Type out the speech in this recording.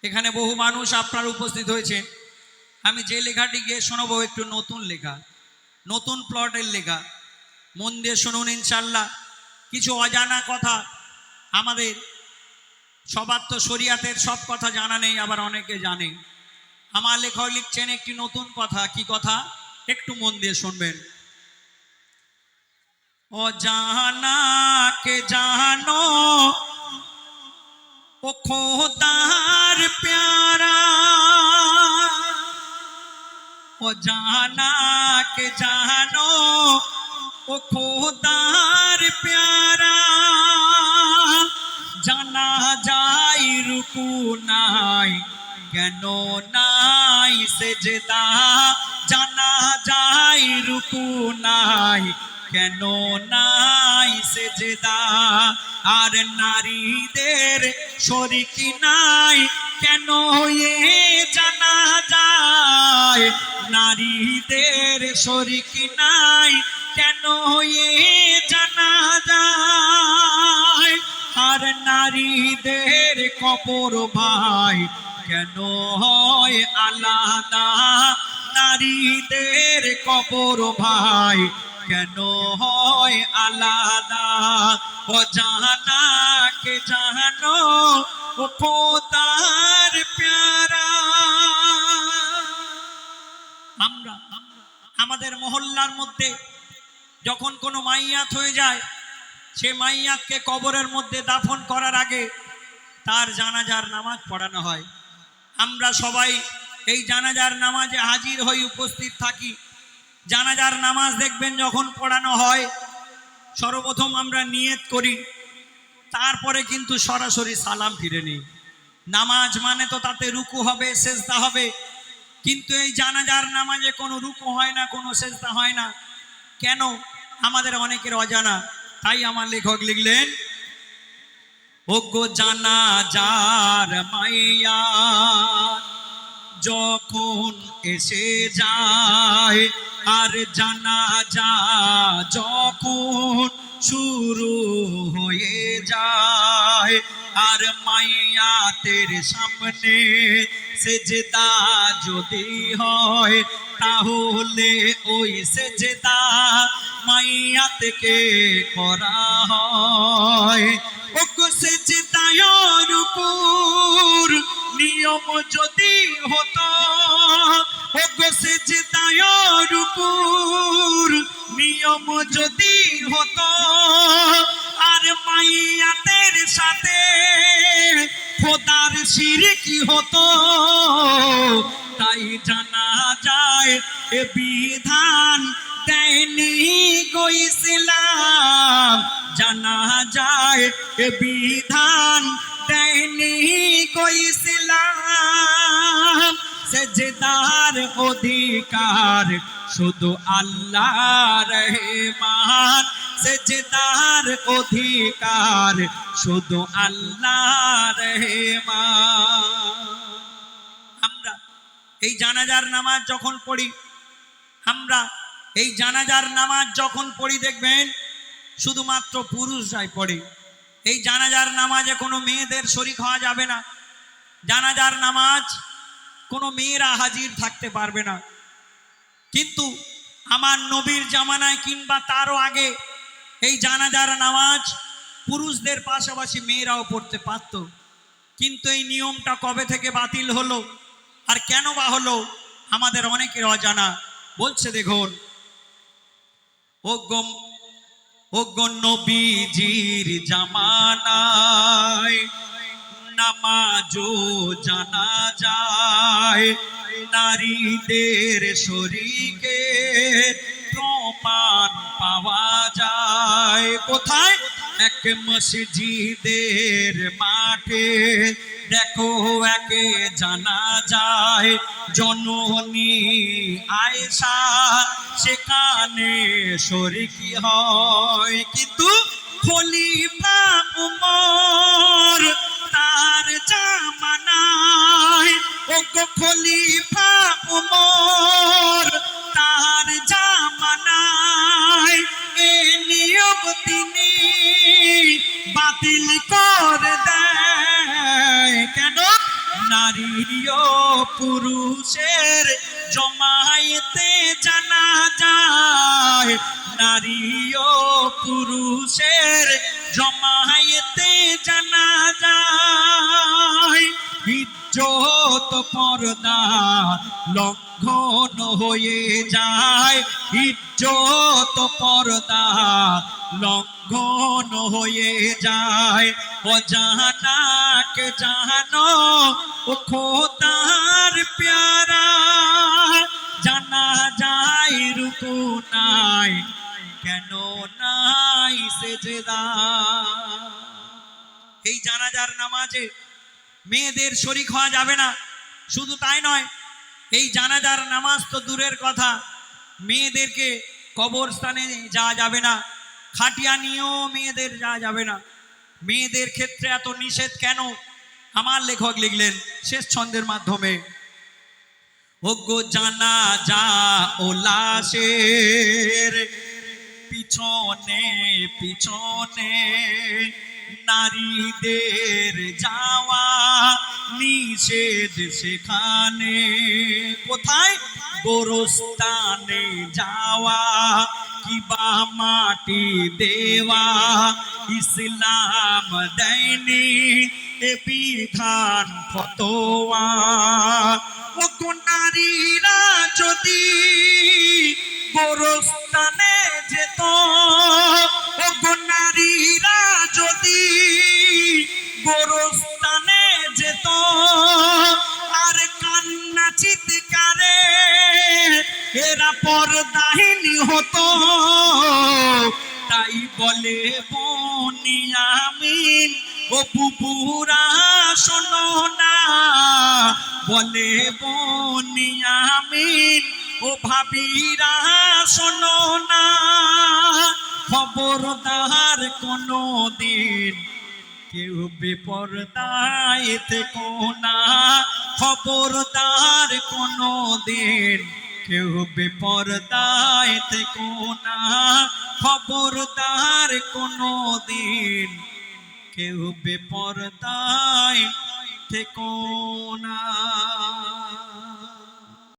এখানে বহু মানুষ আপনার উপস্থিত হয়েছেন। আমি যে লেখাটি গিয়ে শোনাবো একটু নতুন লেখা, নতুন প্লটের লেখা। মন দিয়ে শুনুন ইনশাল্লাহ। কিছু অজানা কথা, আমাদের সবার তো শরিয়াতের সব কথা জানা নেই, আবার অনেকে জানে। আমার লেখক লিখছেন একটি নতুন কথা। কি কথা? একটু মন দিয়ে শুনবেন। অজানা কে জানো ও খোদার প্যারা, অজানা কে জানো ও খোদার প্যারা, জানা যায় রুকু নাই কেন নাই সেজদা, জানা যায় রুকু নাই কেন নাই সেজদা, আর নারীদের শরীক নাই কেন এ জানা যায়, নারীদের শরীক নাই কেন এ জানা যায়, আর নারীদের কবর ভাই কেন হয় আলাদা, নারীদের কবর ভাই কেন হয় আলাদা, অজানা কে জানো ও খোদার প্যারা। আমরা আমাদের মহল্লার মধ্যে যখন কোনো মাইয়াত হয়ে যায়, সে মাইয়াতকে কবরের মধ্যে দাফন করার আগে তার জানাজার নামাজ পড়ানো হয়। আমরা সবাই এই জানাজার নামাজে হাজির হয়ে উপস্থিত থাকি। জানাজার নামাজ দেখবেন যখন পড়ানো হয়, সর্বপ্রথম আমরা নিয়ত করি, তারপরে কিন্তু সরাসরি সালাম ফিরে নিই। নামাজ মানে তো তাতে রুকু হবে, সেজদা হবে, কিন্তু এই জানাজার নামাজে কোনো রুকু হয় না, কোনো সেজদা হয় না। কেন? আমাদের অনেকের অজানা। তাই আমার লেখক লিখলেন, ওগো জানাজার মাইয়া যখন এসে যায়, আর জানাজা যখন শুরু হয়ে যায়, আর মাইয়াতের সামনে সেজদা যদি হয়, তাহলে ওই সেজদা মাইয়াতকে করা হয়। ওগো সেজদায় রুকুর নিয়ম যদি হতো, ওগো সেজদায় রুকুর নিয়ম যদি হতো, আর মাইয়াতের সাথে খোদার শিরক হতো, তাই জানা যায় এ বিধান দেয়নি গো ইসলাম, জানা যায় এ বিধান দেয়নি গো ইসলাম, সেজদার অধিকার শুধু আল্লাহর রহমান, সেজদার অধিকার শুধু আল্লাহর রহমান। আমরা এই জানাজার নামাজ যখন পড়ি, আমরা এই জানাজার নামাজ যখন পড়ি দেখবেন শুধুমাত্র পুরুষরাই পড়ে। এই জানাজার নামাজে কোনো মেয়েদের শরীক হওয়া যাবে না। জানাজার নামাজ কোনো মেয়েরা হাজির থাকতে পারবে না। কিন্তু আমার নবীর জামানায় কিংবা তারও আগে এই জানাজার নামাজ পুরুষদের পাশাপাশি মেয়েরাও পড়তে পারত। কিন্তু এই নিয়মটা কবে থেকে বাতিল হলো, আর কেন বা হলো, আমাদের অনেকের অজানা। বলছে দেখুন, ওগো নবীজির জামানায় নামাজও জানা যায়, নারীদের শরীকে প্রমাণ পাওয়া যায়। কোথায়? এক মসজিদের মাঠে দেখো একে জানা যায়, জননী আয়েশা সেখানে শরীক হয়। কিন্তু খলিফা উমর তার জামানায়, ওগো খলিফা উমর তার জামানায় এ নিয়ম তিনি বাতিল করে দেয়। কেন? নারী ও পুরুষের জমায়েতে জানা যায়, নারী ও পুরুষের জমায়েতে জানা যায়। ইজ্জত পর্দা লঙ্ঘন হয়ে যায়, ইজ্জত পর্দা লঙ্ঘন হয়ে যায়। অজানাকে জানো ও খোদার প্যারা, জানা যায় রুকু নাই কেন নাই সেজদা। এই জানাজার নামাজে মেয়েদের শরীক হওয়া যাবে না। শুধু তাই নয়, এই জানাজার নামাজ তো দূরের কথা, মেয়েদেরকে কবরস্থানে যাওয়া যাবে না, খাটিয়া নিয়েও মেয়েদের যাওয়া যাবে না। মেয়েদের ক্ষেত্রে এত নিষেধ কেন? আমার লেখক লিখলেন শেষ ছন্দের মাধ্যমে, ওগো জানাজা ও লাশের পিছনে পিছনে নারীদের যাওয়া নিষেধ সেখানে। কোথায়? গোরস্থানে যাওয়া কিবা মাটি দেওয়া ইসলাম দেয়নি এ বিধান ফতোয়া। ও নারীরা যদি গোরস্থানে যেত, ও নারীরা যদি গোরস্থানে যেত আর কান্না চিৎকারে এরা পর্দাহীন হতো, তাই বলে বনিয়ামিন ও বুবুরা শোনো না, বলে বনিয়ামিন ও ভাবিরা শোনো না, খবরদার কোনো দিন কেউ বেপরদায় থেকো না, খবরদার কোনো দিন কেউ বেপরদায় থেকো না, খবরদার কোনো দিন কেউ বেপরদায় থেকো না।